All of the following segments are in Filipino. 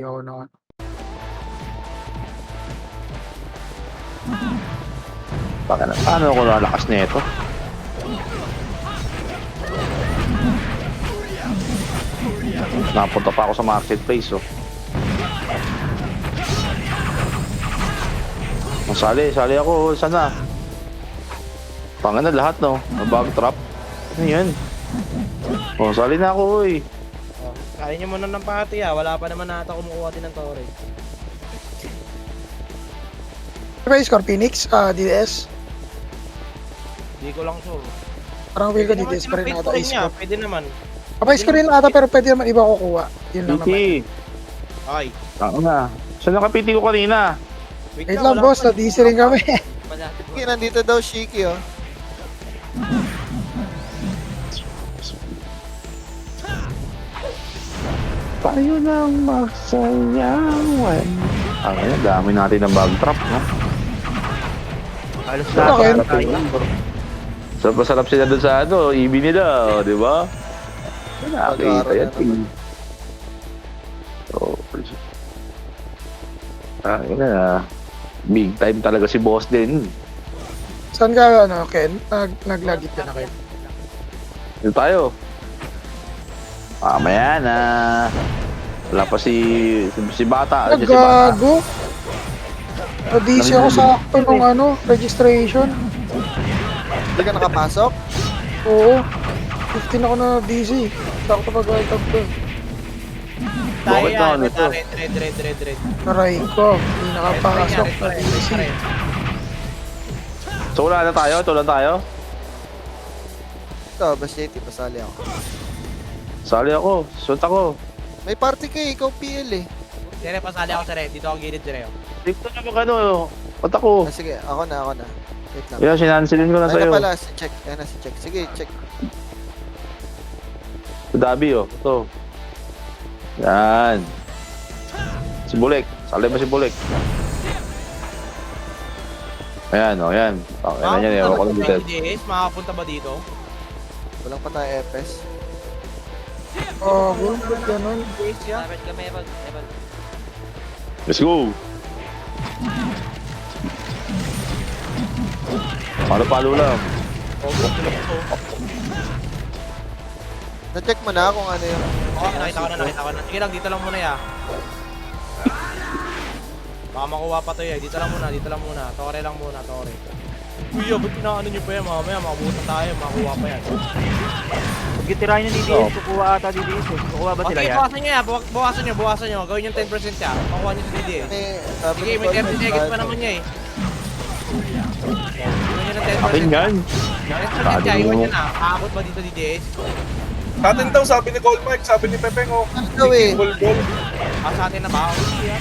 Ako na. Paano ako lalakas nito? Napunta pa ako sa marketplace, oh. Sali ako, sana. Pangan na lahat, no? Bag trap. Ano yan? Oh, sali na ako, uy. Oh, kaya nyo muna ng pati wala pa naman nata kumukuha din ng tore. Diba yung Score Phoenix? DDS? Hindi ko lang sure. Parang feel ko DDS pa rin ata rin niya, iScore. pwede naman. Kapag-score rin ata pero pwede naman iba kukuha. Yun lang naman. PT. Okay. Ako na. Saan nakapiti ko kanina? Wait lang boss, na-DC rin kami. Shiki, nandito daw Shiki, oh. Tayo nang magsayawan. Ang dami natin ng bag trap, no? Halos Okay. So, masarap sila doon sa EB nila, di ba? Nakakita yan. So, yun na. Big time talaga si boss din. Saan ka, Ken? Naglagit ka na, Ken? Dito tayo. Mamaya na. Wala pa si Bata. Si Bata. Gago. Na-DC ako sa akto nung registration. Hindi ka nakapasok? Oo. 15 ako na DC. Sakto pag-wild up ko. Tayo Bakit na, yan, ito? red. Naray ko. Hindi nakapasok na DC. So, wala na tayo? Ito lang tayo? Ito, Basheti, pasali ako. Sali ako. Suot ako. May party ka ikaw PL eh. Sire, pasali ako sire. Dito ako gilid sire. Dito na Ba't ako? Sige, ako na. Wait lang. Yeah, sinansilin ko na Ayun sa'yo. na pala, si Check. Ayun na si Check. Sige, check. Dabi, oh. Ito. Yan. Si Bulek. Sali mo si Bulek. Ayan, oh, yan. Ayan yan, ewan ko lang dito. Makakapunta ba dito? Walang pa tayo FS. Oh, ba't ganun? Let's go! Palo-palo lang. Na-check mo na kung ano yung... Okay, nakita ko na. Sige lang, dito lang muna Baka makuha pa to Dito lang muna. Tore lang muna. Kuya, ba't pinaano nyo pa yan? Mamaya, makabutan tayo. Makuha pa yan. Pagkitirahin na DDS, kukuha ata DDS eh. Kukuha ba sila Okay, yan? buwasan nyo. Gawin yung 10% siya. Makuha nyo sa DDS. Sabi Sige, ni may Paul, 30 seconds pa naman niya Gawin nyo ng 10%. Akin yan. 10% siya, iwan nyo na. Aabot ba dito DDS? Sa atin daw, sabi ni Colmike, sabi ni Pepeng, oh. Ano daw eh? Bol. Sa atin na ba? Hindi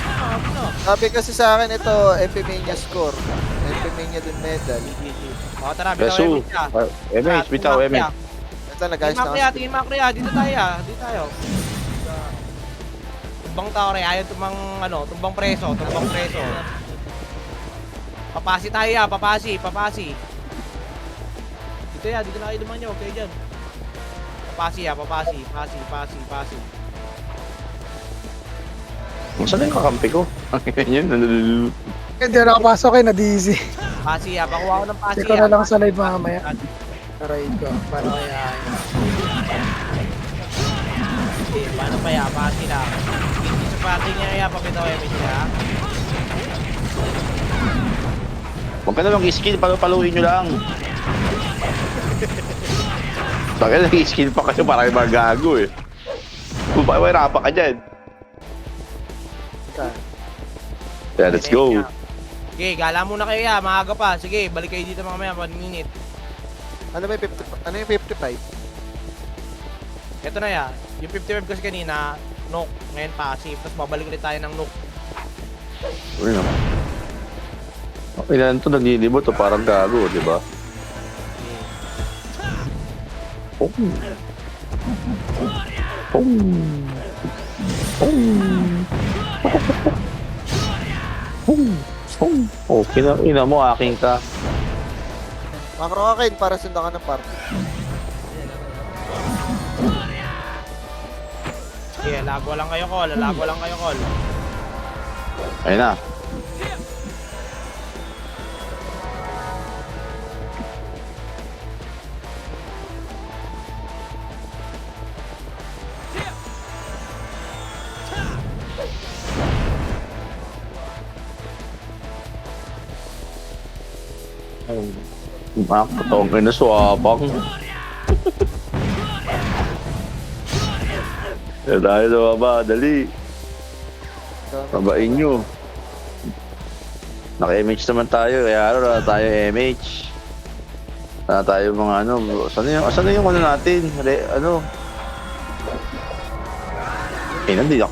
Sabi kasi sa akin ito, MP Mania score. MP Mania din medal. O, tara, Besu. bitaw MH, bitaw, MH. Ito, nag-ayos na ako. Tingin Makria, dito tayo. Tumbang tao rin, ayaw tumbang preso. Papasi tayo papasi. Dito na kayo duman nyo, okay dyan. Papasi. Saan na yung kakampi ko? Yan, nalululu. Hindi na nakapasok na-DC. Pasi pakuha ko ng pasi Check ko na lang sa live mamaya. Naray ko. Paano kaya? Paano pa pasi lang. Hindi sa pasi niya papito kayo siya. Huwag ka na mag-skill, paluin nyo lang. Bakit nag-skill pa kayo para kayo magago eh. Kung baka may rapa ka dyan. Yeah, let's go. Sige, gala muna kayo maaga pa. Sige, balik kayo dito mamaya 1 minute. Ano yung 55? Ito na yung 55 kasi kanina, Nook, ngayon passive, tapos babalik ulit tayo ng Nook. Uy na. Ilan ito naglilibot o parang gago, di ba? Oh. Oh, ina mo, aking ka. Makro ka kain para sundan ka ng party. Sige, lagwa lang kayo, Col. Lagwa lang kayo, Col. Ayun na. Makakatong kayo na swabang. Dahil sa baba, dali. Babain nyo. Naka-MH naman tayo, kaya ano na tayo MH. Na tayo mga ano, saan na yung ano natin? Ano?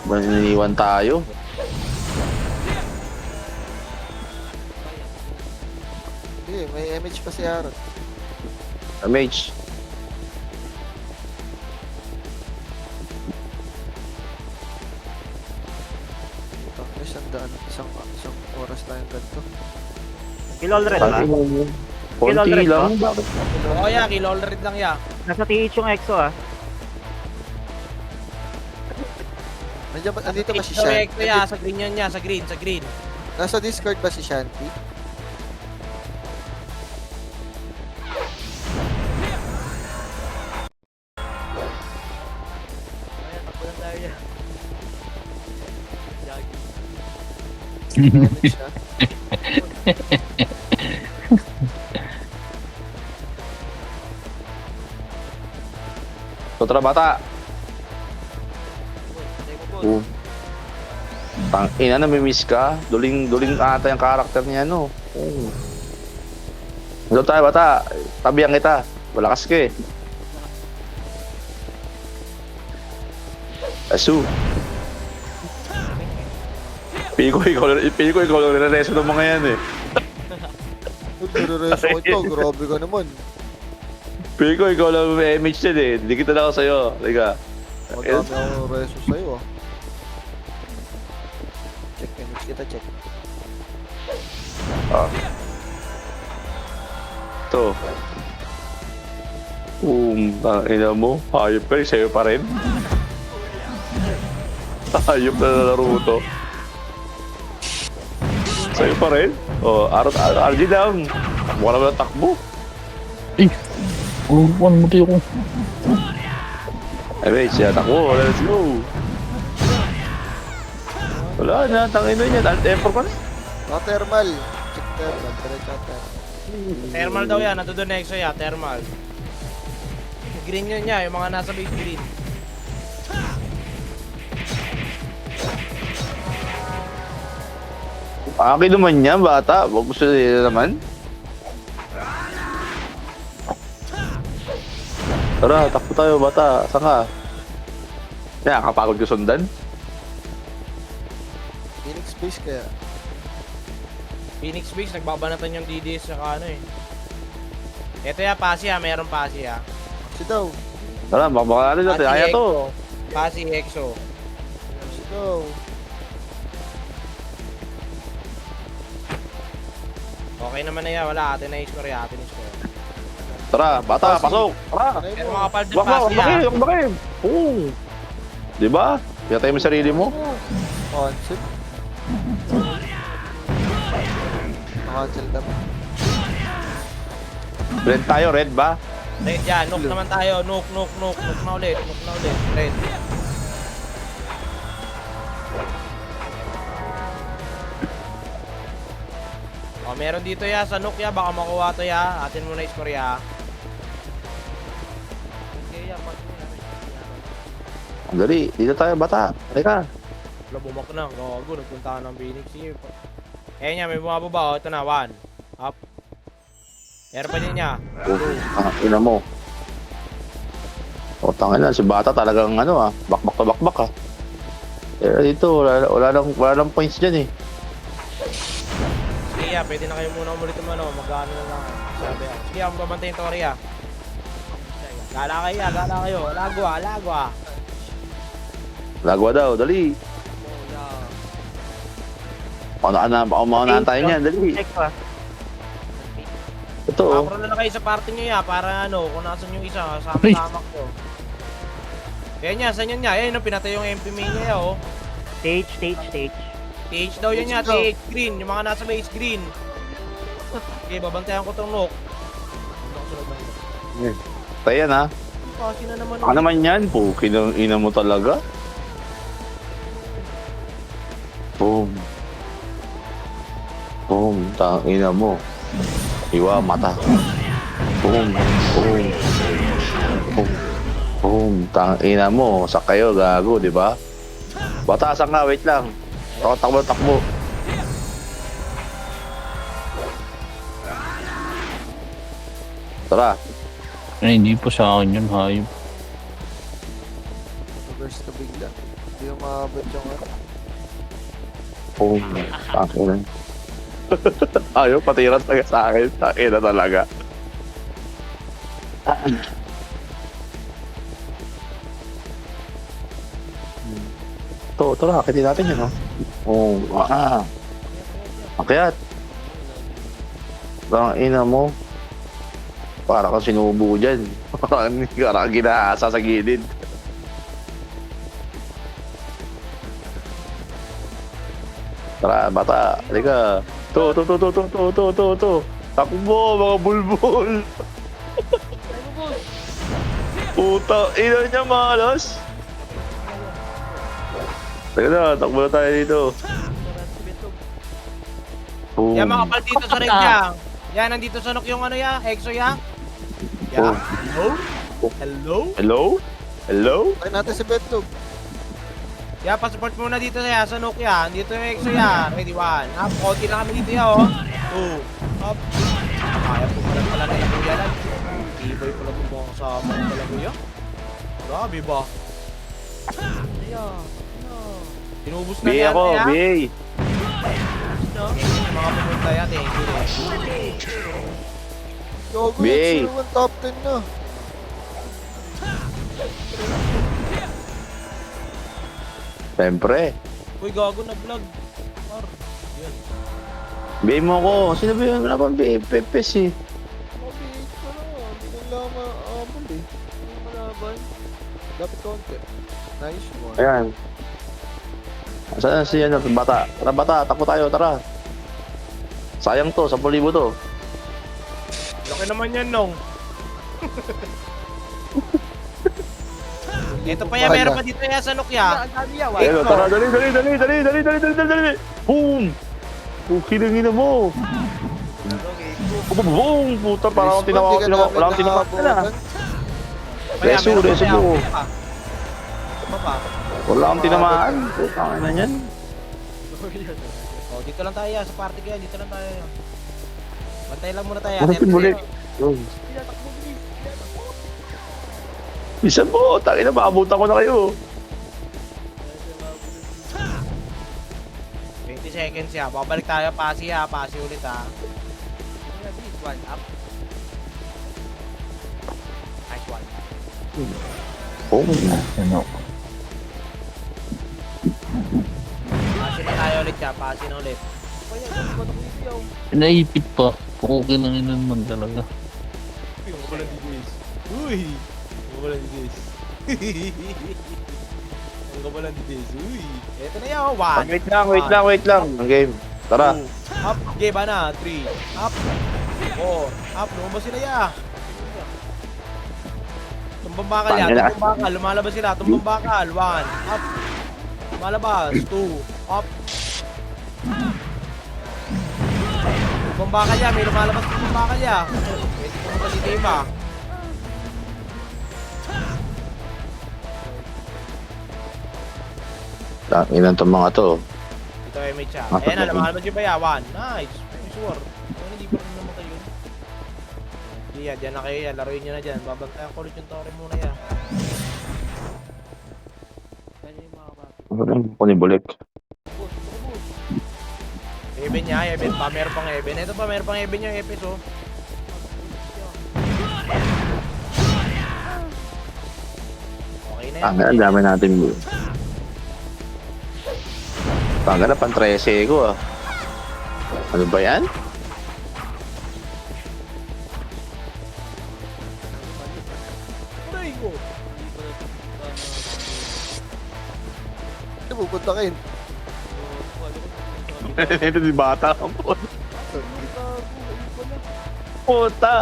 Naniwan tayo. Hindi, may MH pa si Aaron. MH. Ito, isang oras lang yung ganito. Kill already ba? Konti Already lang. ba? Bakit? Oo, ya, kill already lang, ya. Nasa TH yung EXO ah. Andito ba si Correct, Shanty? ya, sa green yan niya, sa green, sa green. Nasa Discord ba si Shanty? MH na. Kontra bata. Ina, namimiss ka. Duling ata yung karakter niya, no? Ito tayo, bata. Tabihan kita. Malakas ka eh. Asu. Pili ko ikaw lang nilareso ng mga yan eh. Nagre-reso ko ito, grabe ka naman. Pili ko ikaw lang may image yan eh. Dikit na ako sa'yo. Liga. Madami akong reso sa'yo ah. Check MH kita, check. Ah. Ito. Tangina mo. Hayop ka rin. Sa'yo pa rin. Hayop na nalaro to. Sa'yo pa rin? Oh, RG lang. Mukha naman ang takbo. Ano mo tayo ko? Ay, wait, siya takbo. Let's go. Wala na, tangin na niya. Alt-F4 pa rin. Thermal. Check thermal. Diretso ang thermal. Thermal daw yan, nandun na EXO ya, thermal. Green yun niya, yung mga nasa base green. Akin naman yan, bata. Wag gusto nila naman. Tara, takbo tayo, bata. Saan ka? Kaya, kapagod ko sundan. Phoenix base kaya. Phoenix base, nagbabanatan yung DDS sa ano eh. Ito ya, Pasi ha, mayroong Pasi ha. Si daw. Tara, baka natin natin. Kaya to. Pasi EXO. Si daw. Okay naman na yan, wala, atin na i-score ya, atin i-score. Tara, bata, pasok. Tara. Anay Pero mo. mga paldon Wag Pasi ha. bakit? Oo. Diba? Kaya tayo mo sarili mo. Cancel. Cancel naman. Red tayo, red ba? Red yan, nook naman tayo, nook na ulit, red. Oh, meron dito ya, sa nook ya, baka makuha to ya, atin muna i-score ya. Dali, dito tayo, bata. Halika. Wala, bumak na, gago, nagpunta ng Phoenix. Sige, ayun niya, may bumababa, oh, ito na, 1. Up. Meron pa din niya. Ina mo. O, tangin na, si bata talagang ano bakbak to bakbak Pero dito, wala lang points dyan eh. Sige ya, pwede na kayo muna umulit umano, mag-ano na lang. Sabi ya. Sige, ang babantay yung Tori ya. Gala kayo, lagwa. Lagwa daw, dali. Maunahan tayo niyan, dali. EXO ah. Ito, oh. Makapro na kayo sa party nyo ya, para ano, kung nasan yung isa, sama-sama ko. Yan niya, saan yan niya? Ayan, no, pinatay yung MP main niya, oh. Stage. TH daw yan niya, Stage daw. TH green. Yung mga nasa base green. Okay, babantayan ko tong Nook. Tayo yan ha. Kasi na naman. Ano naman yan? Pukin ang ina mo talaga. Boom. Boom. Ina mo. Iwa mata. Boom. Boom. Boom. Boom. Ina mo. Sa kayo gago, di ba? Batasan ka, wait lang. Takbo. Tara. Ay, hindi po sa akin yun, hayop. Reverse ka bigla. Hindi yung maabot yung ano. Boom. Takin. Ayaw, patira talaga sa akin. Takin na talaga. Tara, akitin natin yun, oh. Akyat. Ang ina mo. Para kang sinubo dyan. Parang ginaasa sa gilid. Tara, bata. Halika. To. Takbo, mga bulbul. Puta, ina niya malas. Teka na, takbo na tayo dito. Boom. Yan mga pal dito sa red niya. Yan, nandito sa Nook yung ano ya, Exo ya. Oh. Hello? Hello? Try natin si Betlog. Ya, pa-support muna dito sa Nook ya. Dito yung Exo ya. Ready, 1. Up, konti lang kami dito ya, oh. 2. Up. Kaya po pala nila kuya lang. Ibay pala po mga kasama ng pala kuya. Grabe ba? Tinubos na B yan, ako, ya. B. Yung mga pumunta ya, thank you. Gogo, Bey. 0-1 top 10 na. Siyempre. Uy, gago na vlog. Par. Yan. B mo ko. Sino ba yung laban B? Pepes eh. Mabilis pa na. Hindi ko lang maabol eh. Hindi mo malaban. Dapat konti. Nice one. Ayan. Saan si ano, bata? Tara bata, takbo tayo, tara. Sayang to, 10,000 to. Laki naman yan, Nong. Ito pa yan, meron pa dito yan sa Nook ya. Ayun, tara, dali. Boom! Kinangin na mo. Boom! Puta, parang akong tinawag na. Reso mo. Wala akong tinamaan. Putang ina niyan. Oh, dito lang tayo sa party kaya, dito lang tayo. Bantay lang muna tayo. Ano Atin pinulit? Isa mo, tangina, maabutan ko na kayo. 20 seconds ya. Babalik tayo, pasi ulit ha. One up. Nice one. Boom. Ano? Pasi na tayo ulit ya, pasi na ulit. Naipit pa. Okay lang yun naman talaga. Yung kabalan di guys. Uy! Yung kabalan di guys. Yung kabalan di guys. Uy! Eto na yan, 1. Wait lang. Ang game. Tara. 2. Up. Okay ba na? 3. Up. 4. Up. Lumabas sila ya. Tumbang bakal ya. Tangina. Tumbang bakal. Lumalabas sila. Tumbang bakal. 1. Up. Lumalabas. 2. Up. Tumbang bakal ya. May lumalabas tumbang bakal ya. Pwede pumunta dito iba. Ilan tong mga to? Ito ay may chat. Ayan na, lumalabas yung bayawan. Nice. Sure. Ano, hindi pa rin namatay yun. Hindi yan, dyan na kayo yan. Laruin nyo na dyan. Babantayan ko ulit yung tore muna yan. Ano lang? Kunibulik. Eben niya, Eben pa. Meron pang Eben. Ito pa, meron pang Eben yung Epis, oh. Okay na yan. Ang dami natin. Tanga na, pang 13 ko ah. Ano ba yan? Aray ko. kukontakin. Ito si bata ang puta. Puta.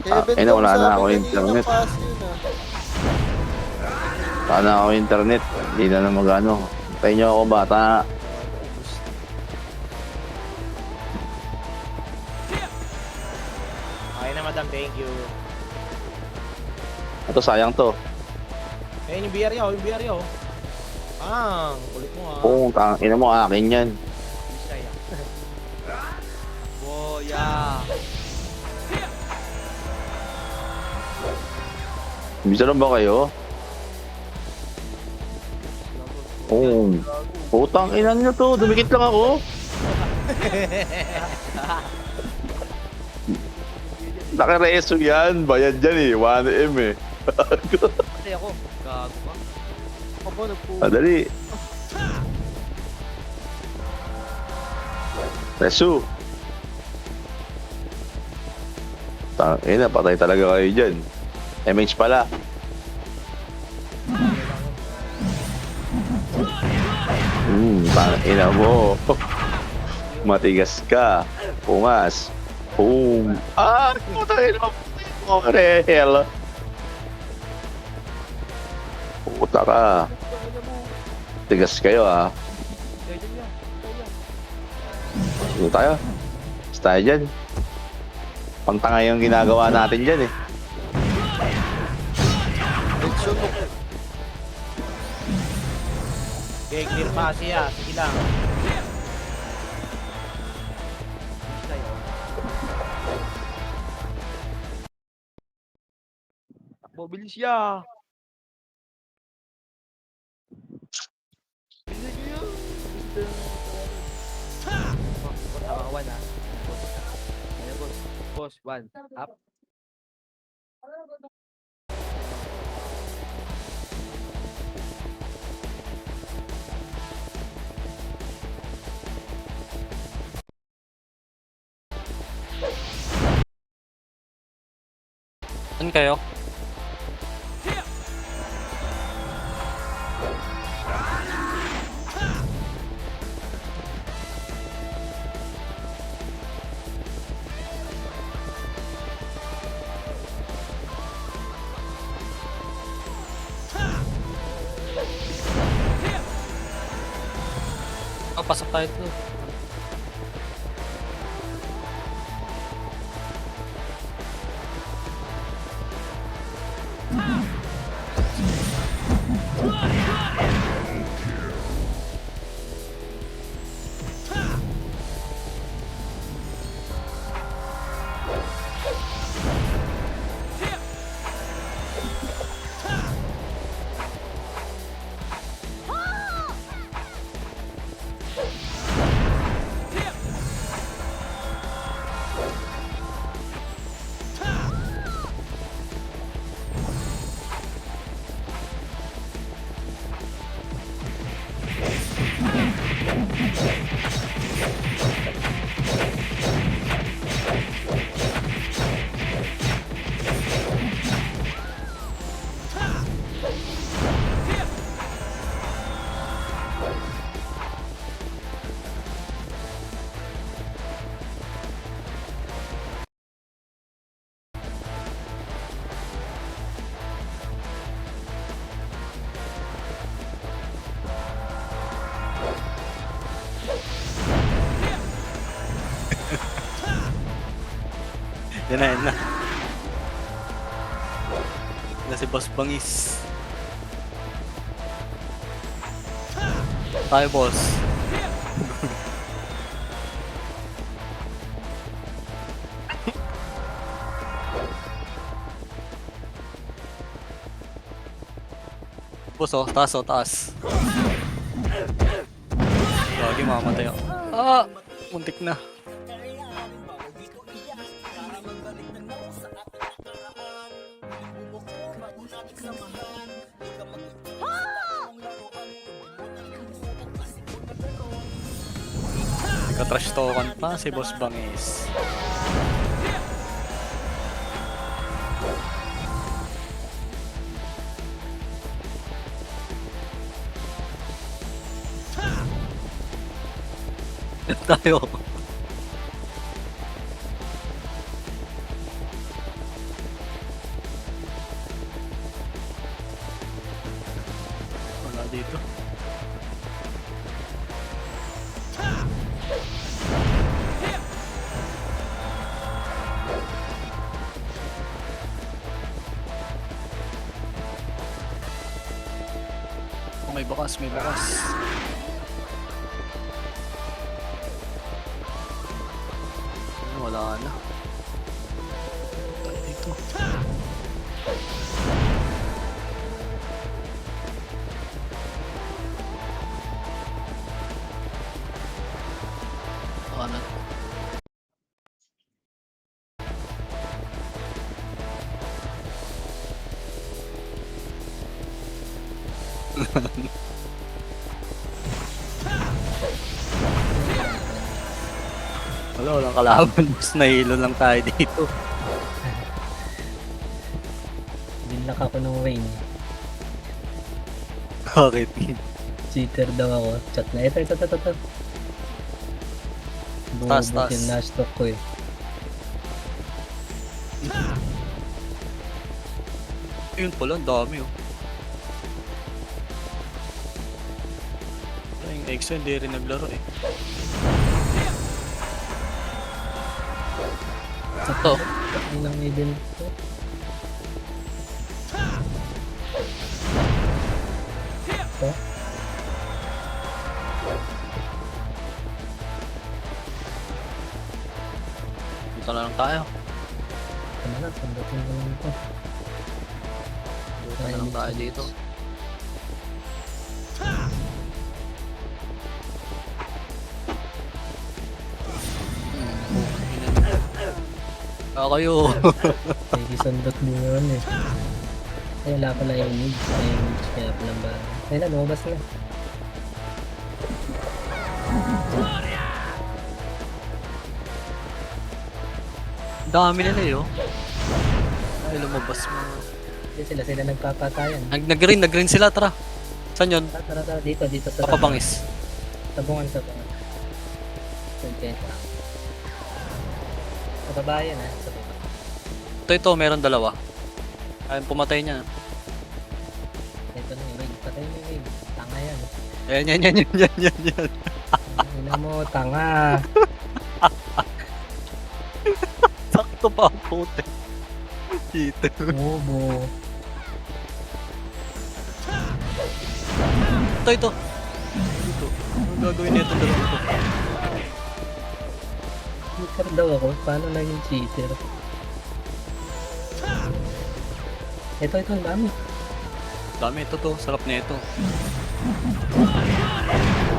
Kevin, ina, wala sabi na ako kanina, internet. pass yun ah. Sana ako internet. Hindi na na magano. Tayo nyo ako bata. Okay na, madam. Thank you. Ito sayang to. Ayun yung BR yaw, yung BR yaw. Kulit mo ah. Kung ina mo akin yan. Boya. Bisa lang ba kayo? Putang ina nyo to. Dumikit lang ako. Nakareso yan. Bayad dyan eh. 1M eh. Kasi ako. Gago ka. Ako nagpo. Madali. Resu. Ina, patay talaga kayo dyan. MH pala. Ina mo. Matigas ka. Pungas. Boom. Putang ina mo. What the hell? Puta ka. Tigas kayo ah. Dito tayo. Basta tayo dyan. Pangtanga yung ginagawa natin dyan eh. Okay, clear pa siya. Sige lang. Bilis siya. One ah. Ayan, boss. Boss, one. Up. Saan kayo? Pasok tayo to. Yan na, yan na. Yan si Boss Bangis. Tayo, boss. Boss, oh, taas, oh, taas. Lagi mamamatay ako. Muntik na. Nagka-trash talkan pa si Boss Bangis. tayo. Wala dito. Oh, may bakas, may bakas. Wala na. Tayo dito. Wala na. Wala, walang kalaban. Mas nahilo lang tayo dito. Binlock ako ng rain. Bakit? Cheater daw ako. Chat na. Ito. Taas. Bumubot yung na-stock ko eh. Yun pala, ang dami oh. Yung EXO hindi rin naglaro eh. Ito. Ilang event ko. Ito. Dito na lang tayo. Ano na, sandatin ko lang ito. Dito na lang tayo dito. Kayo. May isandot din yun eh. Ay, wala pala yung mid. Ay, yung mid kaya pala ba? Ay na, lumabas na. Dami nila eh oh. Ay, lumabas mo. Hindi sila nagpapatayan. Nag-green sila, tara. Saan yun? Tara, dito sa Papabangis. tabungan. Okay. Sa baba yan ha. Sa baba. Ito, meron dalawa. Ayun, pumatay niya. Ito na yung raid. Patay mo yung raid. Tanga yan. Yan. Ina mo, tanga. Sakto pa ang puti. Dito. Bobo. Ito. Dito. Anong gagawin nito dalawa ito? Cheater daw ako. Paano naging cheater? Ito, ang dami. Dami ito to. Sarap na ito.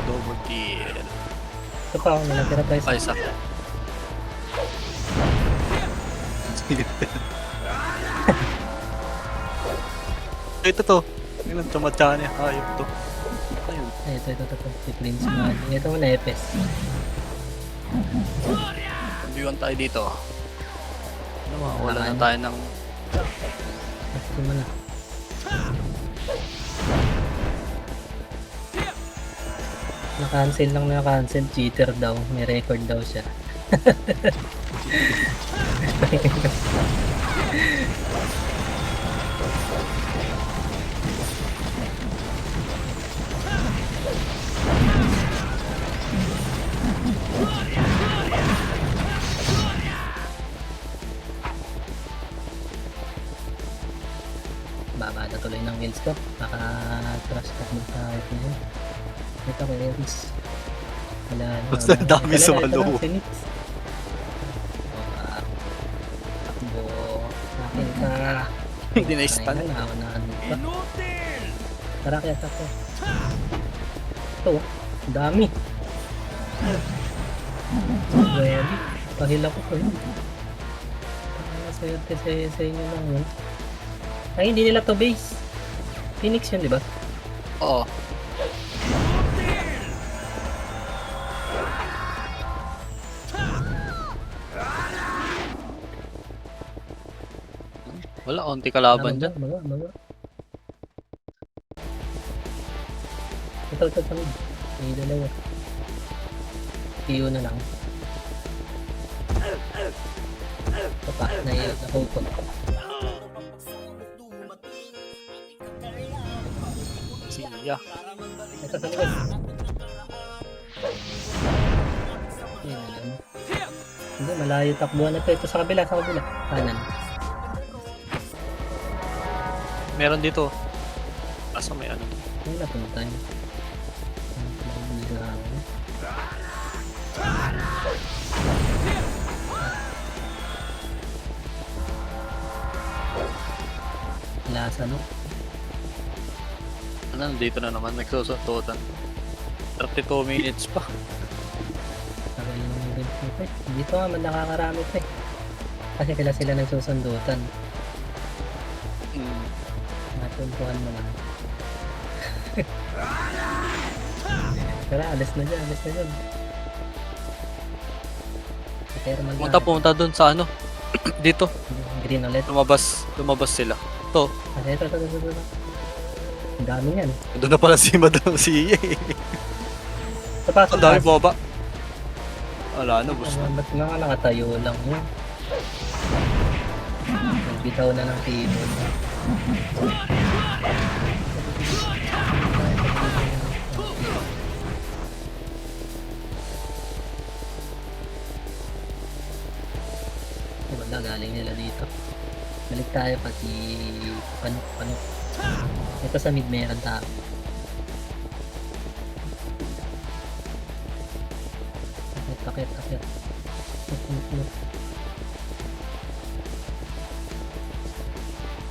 Double kill. Ito pa, may natira pa isa. Ay, sakto. Ito to. Ilan tumatsa niya. Ayun to. Ayun. Ay, ito. Si Prince Man. Ito mo na Epes. Pambiwan tayo dito. Ano ba? Wala na tayo ng... Ito mo na. Na-cancel. Cheater daw. May record daw siya. Baba na tuloy ng wheels ko. Naka-trash talk mo sa ito yun. Ito ko wheels. Wala na. Basta dami sa malo. Phoenix. Takbo. Akin ka. Hindi na-stun. Naunahan pa. Tara kaya tako. Ito. Ang dami. Ready. Pahila ko ko yun. Swerte sa inyo lang yun. Ay, hindi nila to base. Phoenix yun, di ba? Oo. Wala, onti kalaban dyan. Baga. Ito. May dalawa. TU na lang. Ito pa, nahutot. Siya. Ito sa likod. Ayun na lang. Hindi, malayo takbuhan na ito. Ito sa kabila, sa kabila. Kanan. Meron dito. Asa may ano. Ano na punta yun? Lasa no? Ano, dito na naman. Nagsusuntutan. 32 minutes pa. Tagal yung event nito eh. Dito nga man nakakarami ito eh. Kasi sila nagsusundutan. Hmm. Matuntuhan mo lang. Tara, alis na dyan. Pero Pumunta dun sa ano. Dito. green ulit. Lumabas sila. To. Kasi ito. Ang dami yan. Doon na pala si Madam Sia eh. Tapos, Ang dami baba. Wala na, boss. ba't mga nakatayo lang yun? Nagbitaw na ng table. Wala, galing nila dito. Balik tayo pati panok. Ito sa mid meron tao. Takit.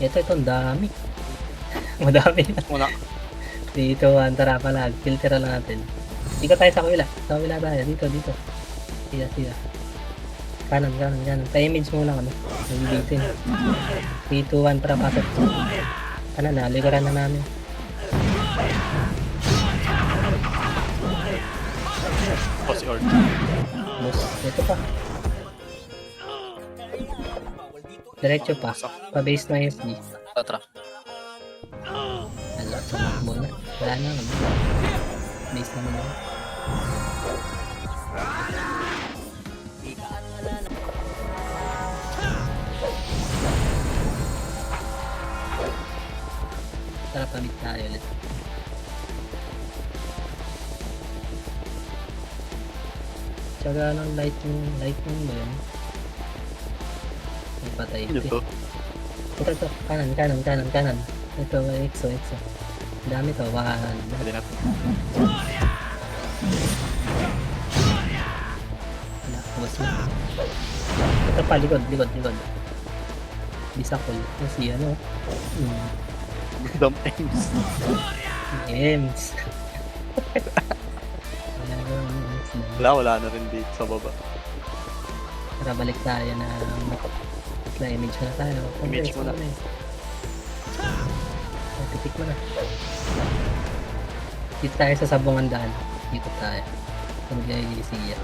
Ito ang dami. Madami na. Muna. Dito, tara pala. Filter lang natin. Ikot tayo sa kabila. Sa kabila tayo. Dito. Siya. Kanan. Pa-image muna kami. Nagibitin. 3, 2, 1, tara pasok. Kanan na, likuran na namin. Boss Ord. Boss, ito pa. Diretso pa. Pa-base na SD. Tatra. Wala, tumakbo na. Wala na. Base naman na. Tara, pamit tayo ulit. Tsaka anong lightning ba yun? May patay ito. Ito, kanan. Ito, exo. Ang dami to, baka Pwede na. wala, boss na. Ito pa, likod. Bisakol. Kasi ano? Madam Ames. Ems. Wala na rin dito sa baba. Tara, balik tayo na image mo na tayo. Image mo na. Titik mo na. Dito tayo sa sabungan daan. Dito tayo. Kung gaya yung siya.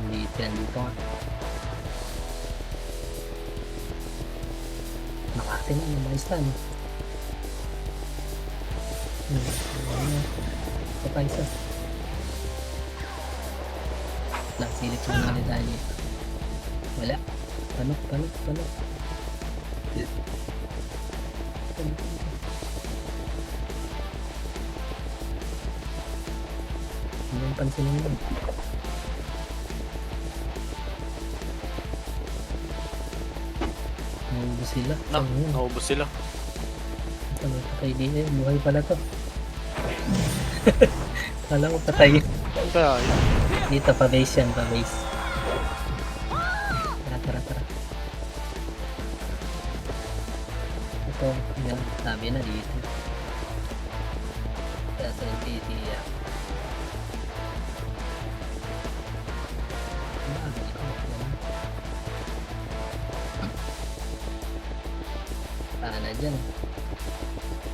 Dito nga. Makati na, may stand. Ito pa isa. Silip mo na ulit tayo dito. Wala. Panok. Hindi yung pansin mo yun. Naubos sila. Naubos sila. Ano, patay din eh. Buhay pala to. Kala ko patay. Ano kaya yun? Dito, pa-base yan, pa-base. Tara. Ito, yan, sabi na dito. Kaya sa NPT, yan. Sana dyan.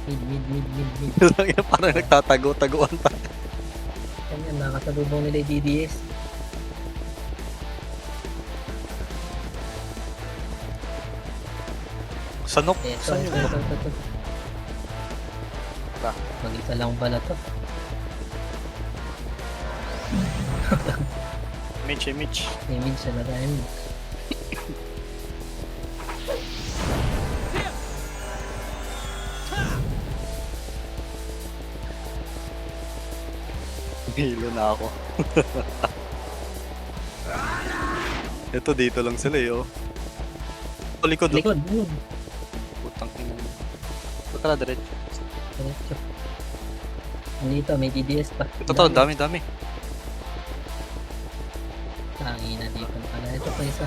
Mid. Parang nagtatago-taguan tayo. Yan, nakasalubong nila yung DDS. Sanok? Ito. Saan yun? Mag-isa lang pala to. Mitch. Image na tayo. Hilo na ako. Ito dito lang sila eh, oh. Likod, oh. Likod, yun. Putang ina. Punta na diretso. Diretso. Dito, may DDS pa. Ito to, dami. Tangina dito na pala. Ito pa isa.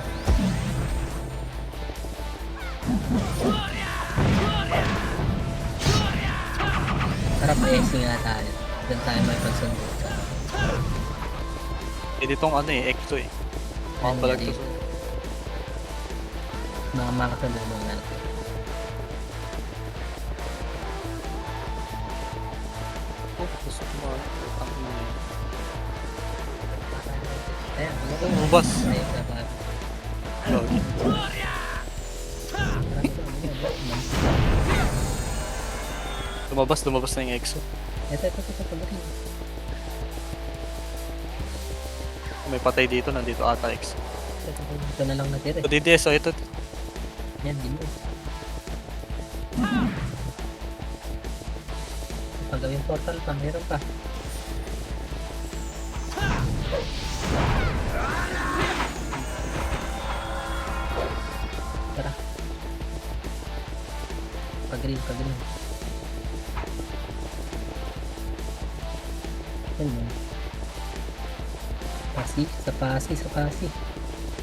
Sarap na SC nga tayo. Doon tayo may pagsundo. Eh, ditong ano eh, Exo eh. Mga palag to. Mga makasalubong natin. Oh, gusto ko mga putang ina yun. Ayan, Oh, robas. Ayun, dapat. Lagi. Lumabas na yung Exo. Ito. May patay dito, nandito ata Exo. Ito na lang natira. Ito DDS, oh, ito. Yan, din mo. Pagawin portal pa, meron pa. Tara. Pag-green. Yan mo. Sa pasi.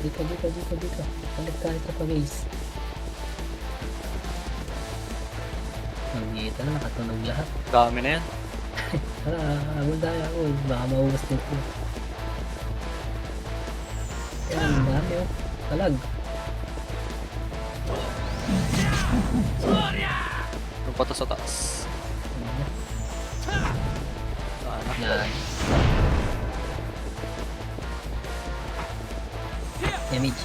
Dito. Balik tayo sa pag-ace. Nagigita na, nakatunog lahat. Dami na yan. Tara, habol tayo ako. Baka maubos din ko. Yan, dami oh. Talag. Yung pa to sa taas. Yan. Image.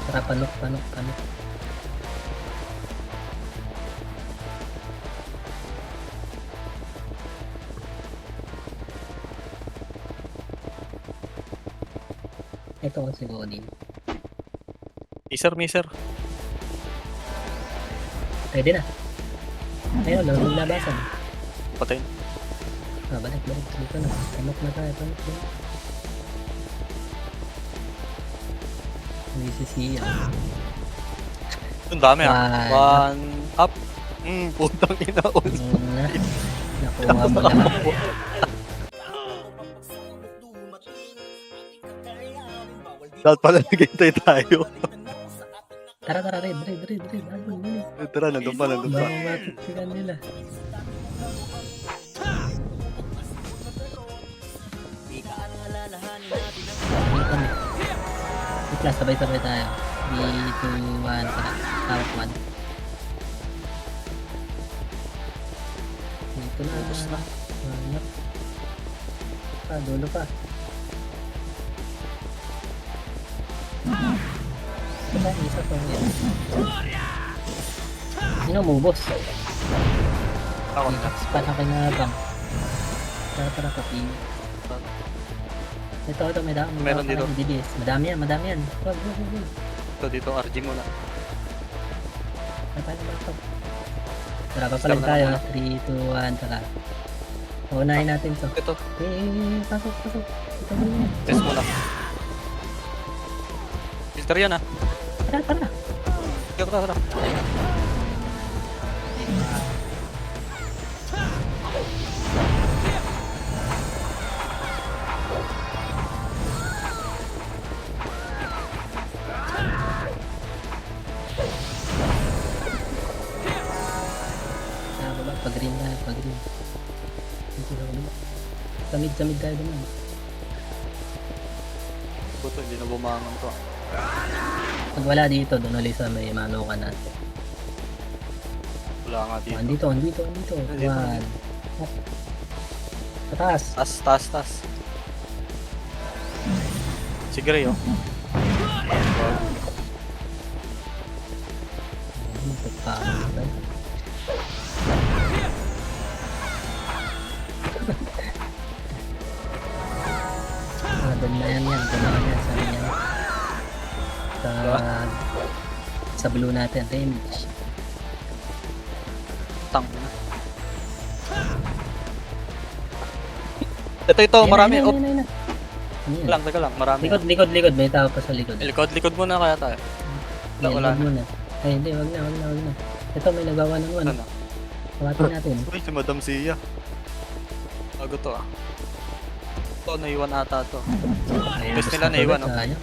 Tara, panok. Ito ko siguro din. Miser. Pwede na. Ayun, lang labasan. Patay. Balik. Dito na. Panok na tayo. May sisiya. Ang dami ah. One. 1 up. Putang ina. Nakuha mo lahat. Dapat pala naghintay tayo. Tara, red. Tara, nandun pa. Baka matitigan nila. Wait lang, sabay-sabay tayo. 3, 2, 1, tara. Tawag 1. Dito na. Ubus na. Hanap. Dulo pa. Ito na, isa pa yan. Sino mubos? Ako na. Spat na kinabang. Tara, pati. Ito, may dami. Meron dito. Madami yan. Wag. Ito dito, RG muna. Natalo ba ito? Tara, papalag tayo. 3, 2, 1, tara. Uunahin natin to. Ito, Pasok. Ito mo yun. test muna. Filter yan ah. Tara. Tara. Pag-green. Dito na kami. Samid tayo naman. Buto, hindi na bumangon to. Pag wala dito, doon ulit sa may manukan natin. Wala nga dito. Andito. Andito. One. Sa taas. Tas. Si Gray oh. Doon na yan. Sabi niya. Sa blue natin, damage. Tang. Ito, marami. Ayun Oh, na. teka lang, marami. Likod. May tao pa sa likod. Likod muna kaya tayo. Wala Likod muna. Ay, hindi. Wag na. Ito, may nagawa ng one. Ano? Hawatin natin. Uy, si Madam Sia. Bago to ah. Ito, naiwan ata to. Best nila naiwan, no? Sayang.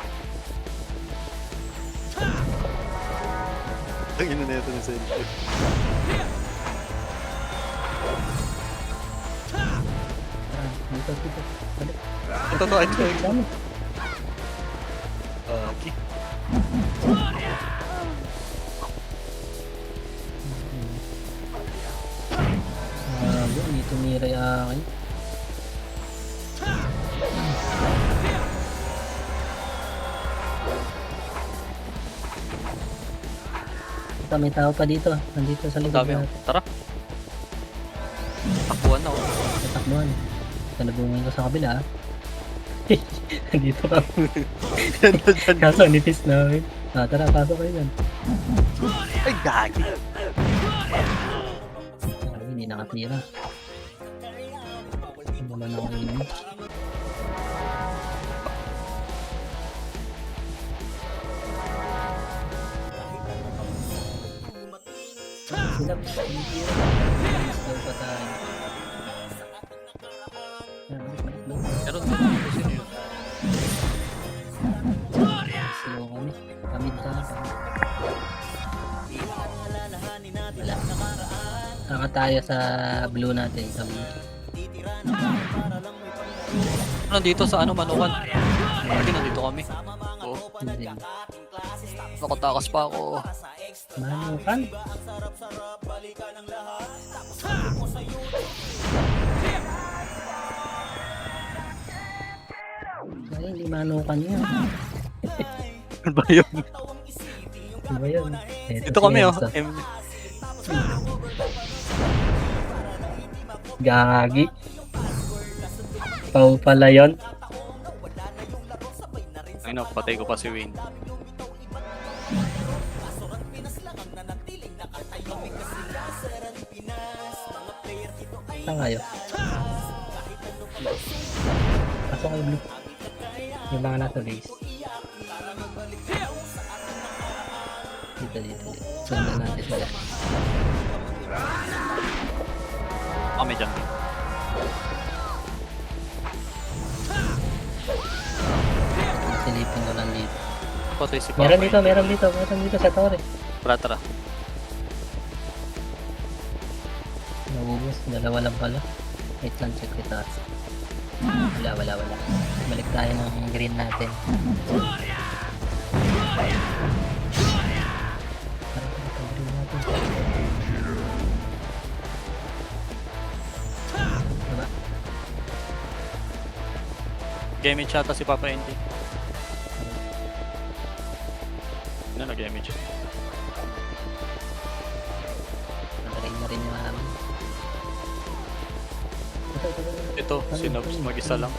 Ang ina na ito ni Selfie. Dito. Balik. Ito, ito. Dami. Okay. Hindi tumira yung akin. Ito, may tao pa dito. Nandito sa Ang likod dami. natin. Tara. Takbuhan na. Tatakbuhan. Talabungin ko sa kabila. Nandito ka. Kaso nipis namin. Tara, pasok kayo dyan. Ay, gagi. Hindi nakatira. Ano naman ako yun? Sila tinitira. Slow pa tayo. Meron sa mga sino yun. Slow kami. Kamid tayo. Wala. Saka tayo sa blue natin. Sa blue. Nandito sa ano, Manukan. Lagi nandito kami. Oo. Hindi. Nakatakas pa ako. Manukan? Ay, hindi manukan yun. Ano ba yun? Ano ba yun? Dito kami oh. Gagi. Pau pala yun. Ay no, patay ko pa si Wayne. Saan kayo? Pasok kayo blue. Yung mga nasa base. Dito. Sundan natin sila. May jumping. Silipin ko lang dito. Patay si Papa. Meron dito sa torre. Tara. Nabubos, dalawa lang pala. Wait lang, check ko taas. Wala. Balik tayo ng green natin. Diba? Gaming chata si Papa Andy. Ano na gaming chat? Natarin na rin yung amin. Ito, si Nobs mag-isa lang.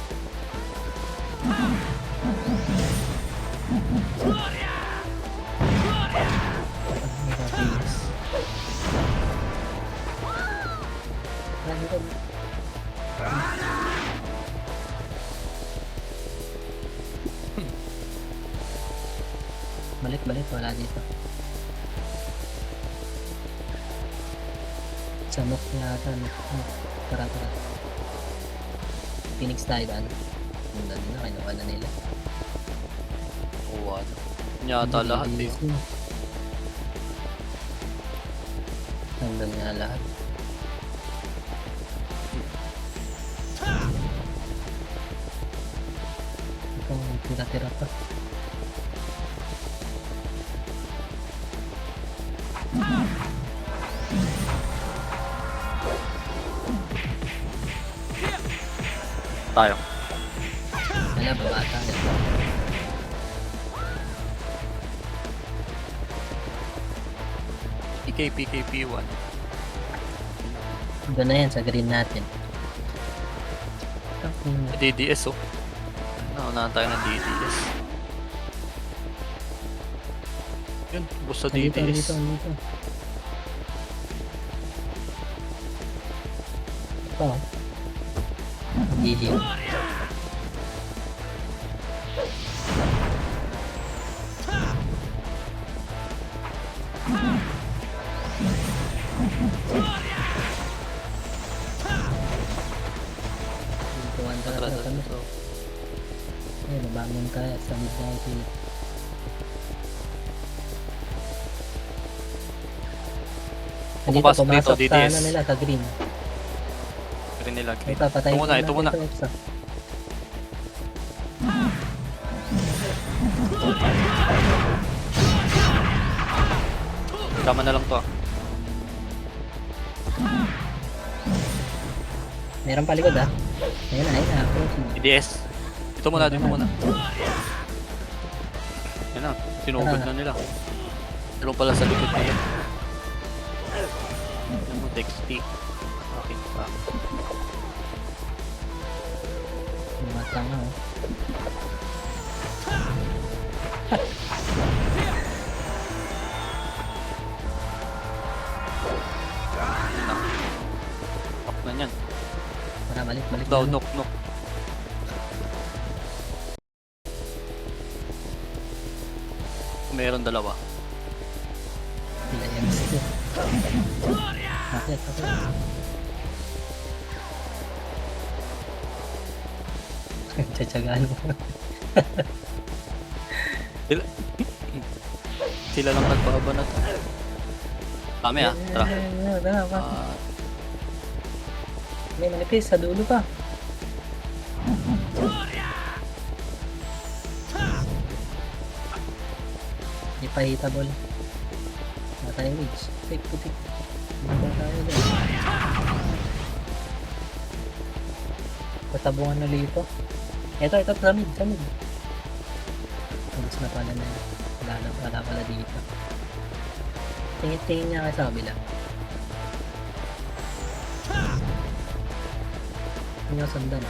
Balik, wala dito. Samok yata. Tara. Phoenix tayo daan. Nandun na, kinuha na nila. Oo, ano. Nyata lahat eh. Nandun nga lahat. Ito, tira-tira pa. Tayo. Wala, baba tayo. PKP1. Doon na yan, sa green natin. DDS oh. Naunahan tayo ng DDS. Yun, bus sa Dito, DDS. dito, dito. Ito. Liliw. Dito, ang Tara, tara, tara, tara. tara. Ayun, nabangon tayo sa midnight hill. Dito, Pumapasok dito, pumasok sa DDS. ano nila, sa green. Rin nila. Ito, patay Ito muna, ito muna. Tama na lang to ah. Meron pa likod ah. Ayun na. Approaching. DDS. Dito muna, dito muna. Yan na, sinugod na nila. Meron pala sa likod nila. Yan mo, Dexty. Okay pa. Matanga oh. Pak na yan. Tara, balik. Daw, knock. Meron dalawa. Sila yan. Bakit? Tsatsagaan mo. Sila lang nagpaba na to. Kami ah, tara. Tara, Ah, may manipis sa dulo pa. Ipahitable. Matay witch. Take putik. Baba tayo doon. Patabungan na dito. Ito, sa mid. Alis na pala na yun. Wala pala dito. Tingin niya kayo sa kabila. Hindi ako sundan.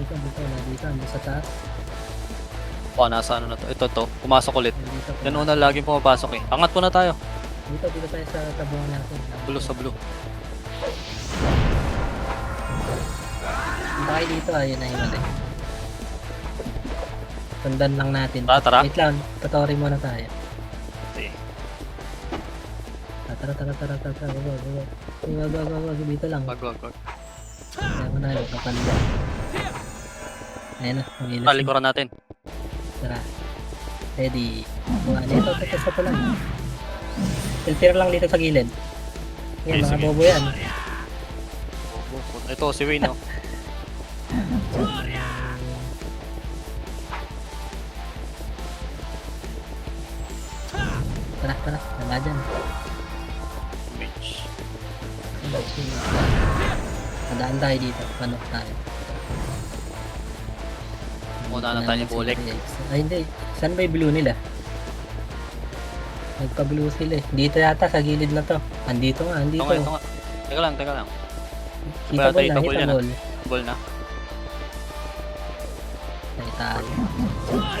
Dito, ando sa taas. nasa ano na to. Ito to, pumasok ulit. Dito, Yan una laging pumapasok eh. Angat po na tayo. dito tayo sa tabungan natin. Blue sa blue. Punta kayo dito, ayun na himalay. Sundan lang natin. Tara. Wait lang, patori muna tayo. Okay. Tara. Wag. Dito lang. Wag. Kaya mo na, kapanda. Ayun na, umilas na. Talikuran natin. Tara. Ready. Ito, sa lang. Filter lang dito sa gilid. Yan, Okay, mga sige. bobo yan. Ito, si Wayne oh. Tara. Wala dyan. Mage. Madaan tayo dito. Panok tayo. Muna na tayo bulik. Ay, hindi. Saan ba yung blue nila? Nagpa-blue sila eh. Dito yata, sa gilid na to. Andito nga. Ito nga. Teka lang. Hitable Hitable yan, na. Ball na. Ay, tayo.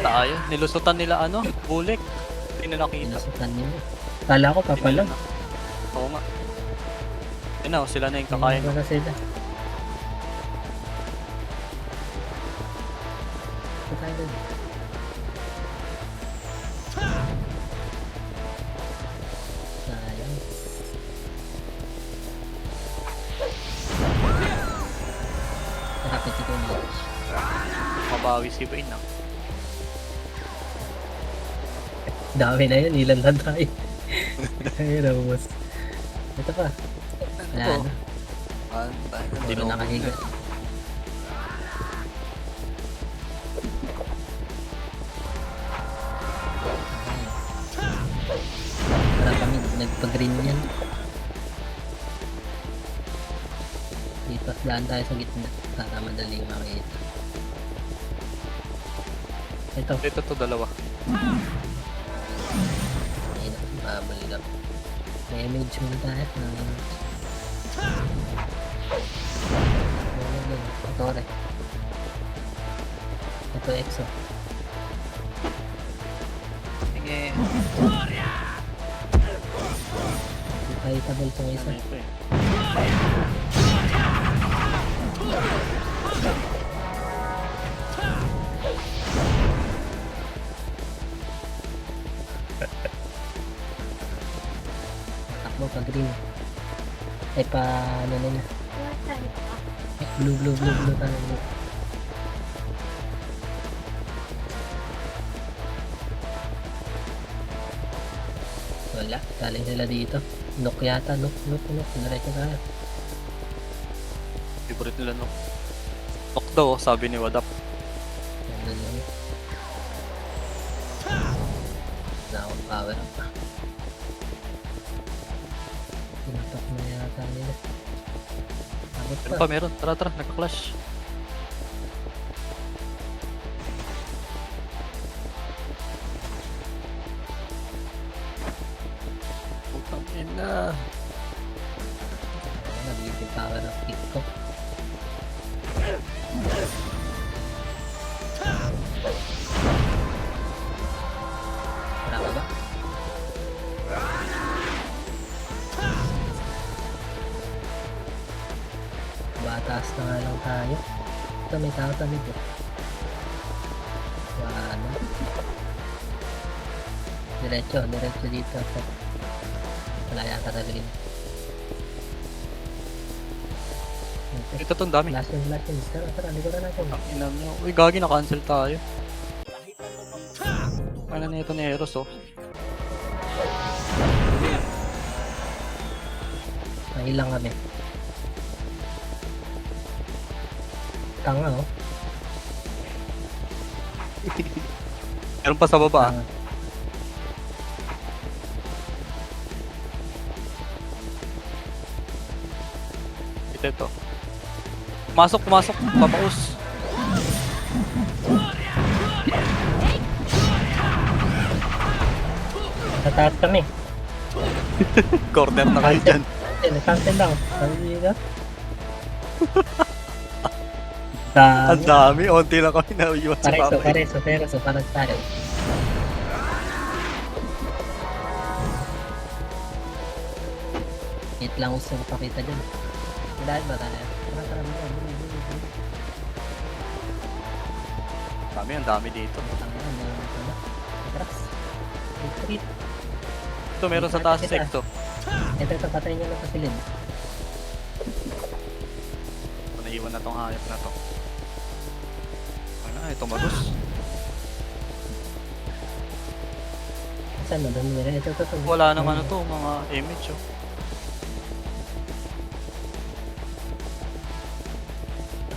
Tayo. Nilusutan nila ano? Bulik. Hindi na nakita. Inasutan nila. Kala ko papalag. Oo nga. Yun na, sila na yung kakain. Ayun na sila. Ito tayo dun. Sayang. Rapid ito nila. Mabawi si Wayne ah. Dami na yun, ilan lang tayo. Ayun na, boss. Ito pa. Wala Ito. na. Hindi Puro na nakahiga. Para kami nagpa-green yan. Dito, daan tayo sa gitna. Para madaling makita. Ito. Ito to dalawa. Ayun, babalik up. May image muna tayo. Torre. Ito Exo. Sige. Fightable itong isa. Ano ito eh. Takbo pa green. Ay pa ano nila. Blue tayo. Wala, galing sila dito. Nook yata, nook. Diretso tayo. Favorite nila no. Tok daw, sabi ni Wadap. Nandun yun. Wala akong power up pa. Pinatok na yata nila. Abot Ano pa. pa meron? Tara, nagka-clash. Putang ina. Nagiging power up kick ko. Wala ka ba? Bataas na nga lang tayo. Ito may tao tabi ko. Ano? Diretso dito ako. Wala yata na green. Ito tong dami. Last one. Tara, likuran natin. Ang ina nyo. Uy, gagi, na-cancel tayo. Ano na ito ni Eros, oh. Ay lang kami. Tanga oh. Meron pa sa baba, ah. Tanga. Ito. Pumasok. Papaus. Nataas kami. Corner na kayo dyan. Cancel lang. Sabi dito. Ang dami. Onti lang kami na iwan sa baboy. Pareso, parang tayo. Hit lang gusto ko pakita dyan. Dahil ba tayo? Tara, bili. Ang dami dito. Atras. Retreat. Ito, meron sa taas sekto. Ito, patay nyo lang sa silid. Naiwan na tong hayop na to. Ano na, ito magus. Saan na doon nila? Ito. Wala naman na to, mga image, oh.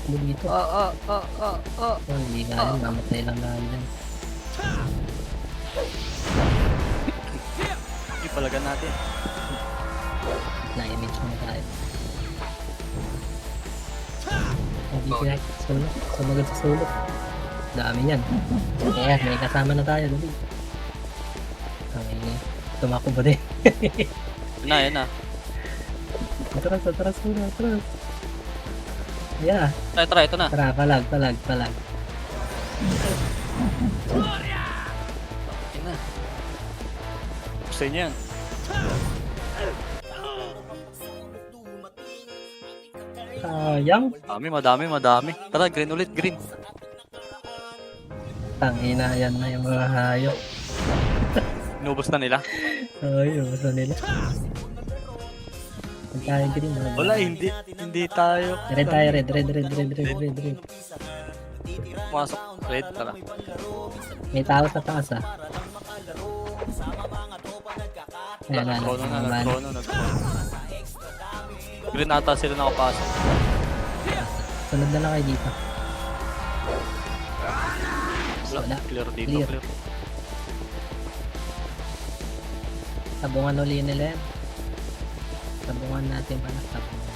Takbo dito. Hindi nga yun, mamatay lang na dyan. Ipalagan natin. Na-image mo tayo. Hindi sila sulok. Sumagad sa sulok. Dami yan. Kaya may kasama na tayo. Dali. Ay, tumako ba din? Yan na. Atras muna. Yeah. Try, ito na. Tara, palag. Yan na. Gusto niyo yan. Sayang. Madami. Tara, green ulit, green. Tangina, yan na yung mga hayop. Inubos na nila. Ay, ubos na nila. Pag tayo green, Wala, hindi tayo. Red tayo, red. Pumasok, red, tara. May tao sa taas ah. Ayan na, Nag-chrono. Green ata sila nakapasok. sunod na lang kayo dito. Wala. Clear dito, Clear. clear. Tabungan uli nila yan. Tabungan natin pala. Tabungan.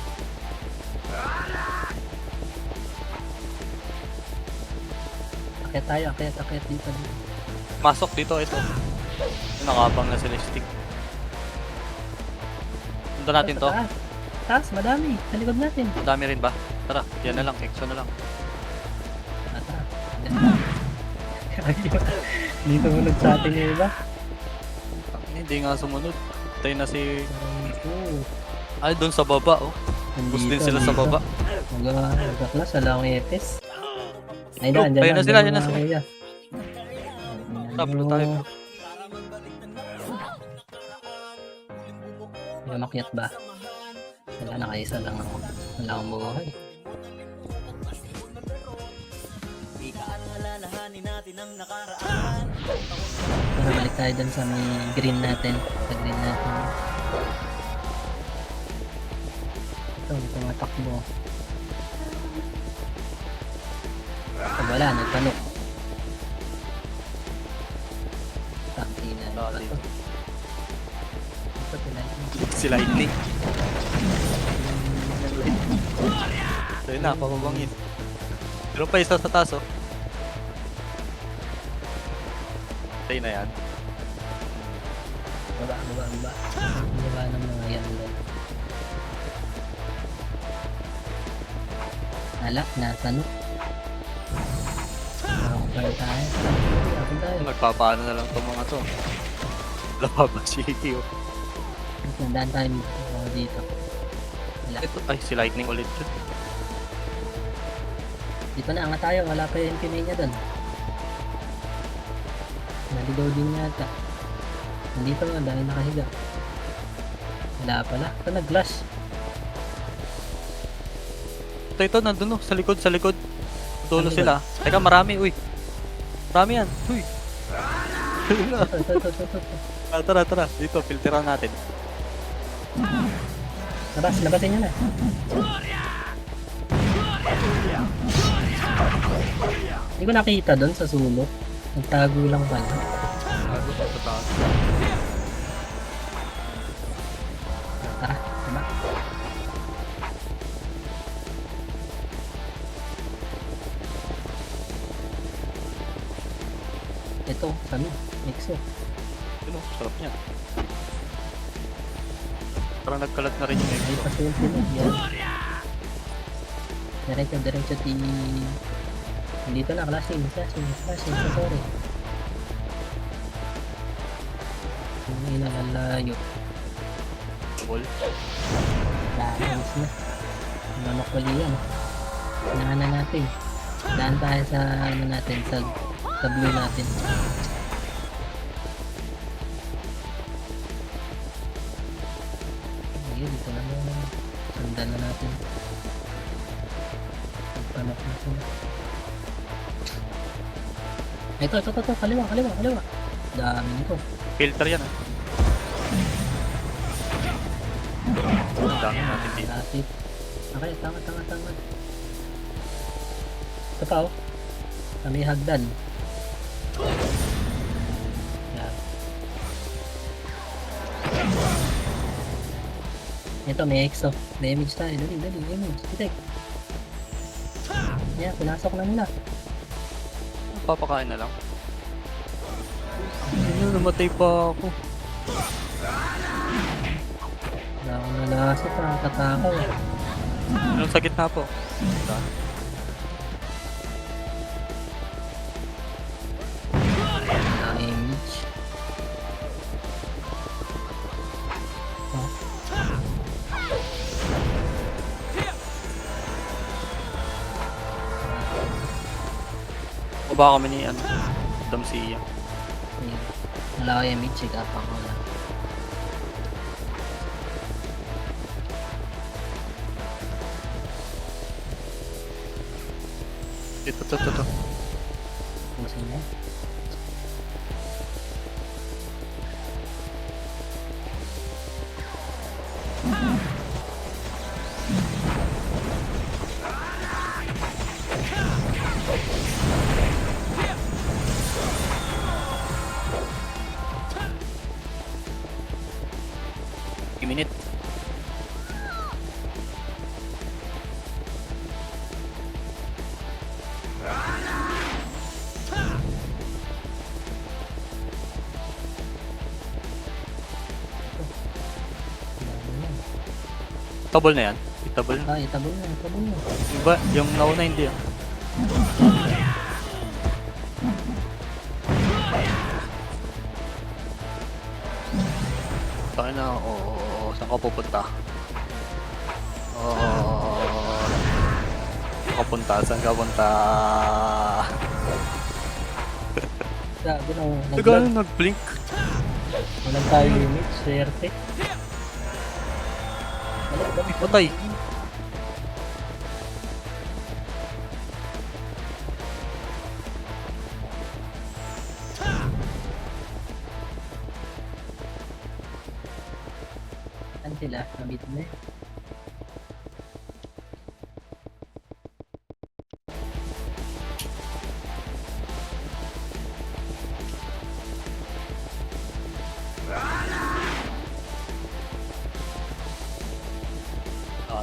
Akyat dito. Masok dito, ito. Nakabang na sila stick. Punta natin to. Taas, madami. Sa likod natin. Dami rin ba? Tara, yan na lang, exo na lang. Tara. Dito mo sa atin yung iba. Hindi nga sumunod. Tayo na si... Ito. Ay, doon sa baba, oh. Bus din sila sa baba. Magkaklas, wala akong epes. Ay, Look, dyan ayun na sila, ayun na mga sila. kuya. Tablo tayo. May umakyat ba? Wala, nakaisa lang ako. Wala akong buhay. Pero balik tayo dun sa may green natin. Sa green natin. Ito, may tumatakbo. Pag wala, nagpanok. Tangina. Dali. Ito, pinay. Si Lightning. Ayun na, papabangin. Pero pa isa sa taas, oh. Tayo na yan. Baba. Baba ng mga yan doon. Alak, natanok. Nakakapal tayo. Nakakapal tayo. Nagpapaano na lang itong mga to. Lababa si Iki, oh. Nandaan tayo dito. Wala. Ito, ay, si Lightning ulit yun. Dito na, angat tayo. Wala pa yung pinay niya doon. Naligaw din yata. Nandito nga dahil nakahiga. Wala pala. Ito nag-glass. Ito, nandun, oh. Sa likod. Dulo Ano sila. Teka, marami, uy. Marami yan. Uy. Ito. Tara. Dito, filteran natin. Labasin nyo na. Hindi ko nakita doon sa sulok. Nagtago lang pala. Bago pa sa taas. Tara, diba? Ito, kami. Mixo. Yun, oh. Sarap niya. Parang nagkalat na rin yung Ay, exo. pasulti na. Yan. Diretso. Dito na, klaseng. Sorry. Hindi na lalayo. Ball. Dahils na. Manokuli yan. Kailangan na natin. Daan tayo sa ano natin, sa blue natin. Ayun, dito na naman. Sundan na natin. Panok na sila. Ito. Kaliwa. Dami nito. Filter yan, ah. Ang dami natin dito. Lapit. Okay, tama. Ito pa, oh. Kami hagdan. Yan. Ito, may exo. Damage tayo. Dali. Damage. Titek. Yan, pinasok na nila. Papakain na lang. Ayun, namatay pa ako. Wala akong nalasok. Nakakatakaw. Anong sa gitna po? Damage. Oh. Baba kami ni ano, Damsiya. Ayun. Wala ko yung mid, check up ako lang. Ito. Pusin mo. Minute. Hitable na yan. Hitable na. Ah, itabol na, itabol na. Iba, yung nauna hindi ah. Tayo na, oo, saan ka pupunta? Oo, saan ka punta? Grabe na, Nagano nag-blink? walang tayo unit, swerte. Patay. Saan sila? Nabit na eh.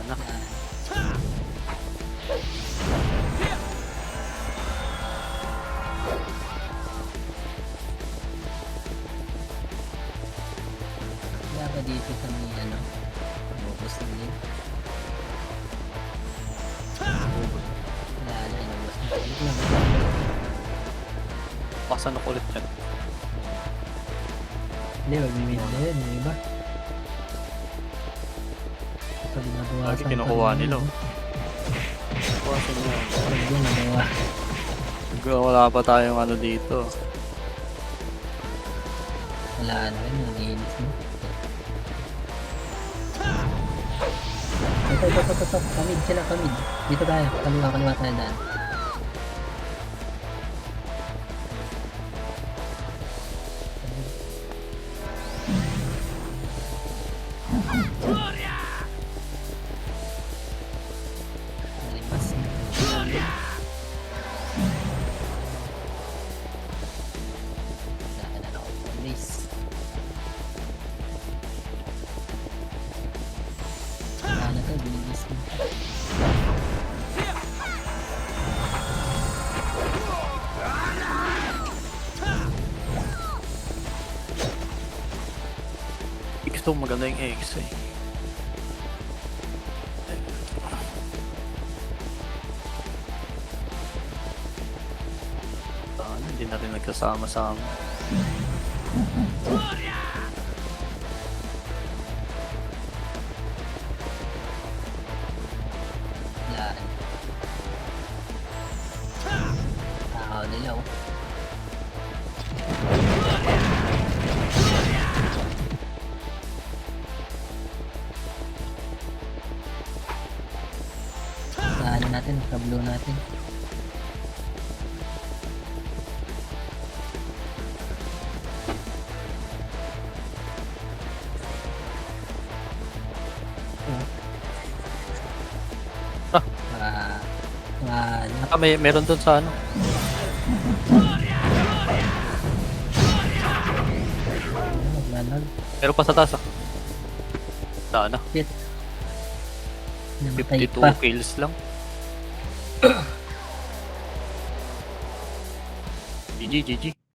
Na. Wala pa dito kami, ano, ubos na yun. Wala na, inubos na. Balik na, balik na. Pasan ako ulit yan. Hindi, mag-win na yun, yung iba. Ito, binabawasan Lagi kinukuha pa rin nila, yun. Pasan mo. Pag yun, nagawa. Wala pa tayong ano dito. Wala na rin, nag-iinis mo. Ito. Kamid sila, kamid. Dito tayo, kaliwa tayo daan. Malimas na. Wala na ako, police. Wala na to, binilis mo. Gusto ko maganda yung X eh. Hindi natin nagkasama-sama. Yan. Tao nila oh. Sa ano natin, kablo natin. Meron dun sa ano. Maglalag. Meron pa sa taas ah. Sana. Shit. Namatay 52 pa. kills lang. GG.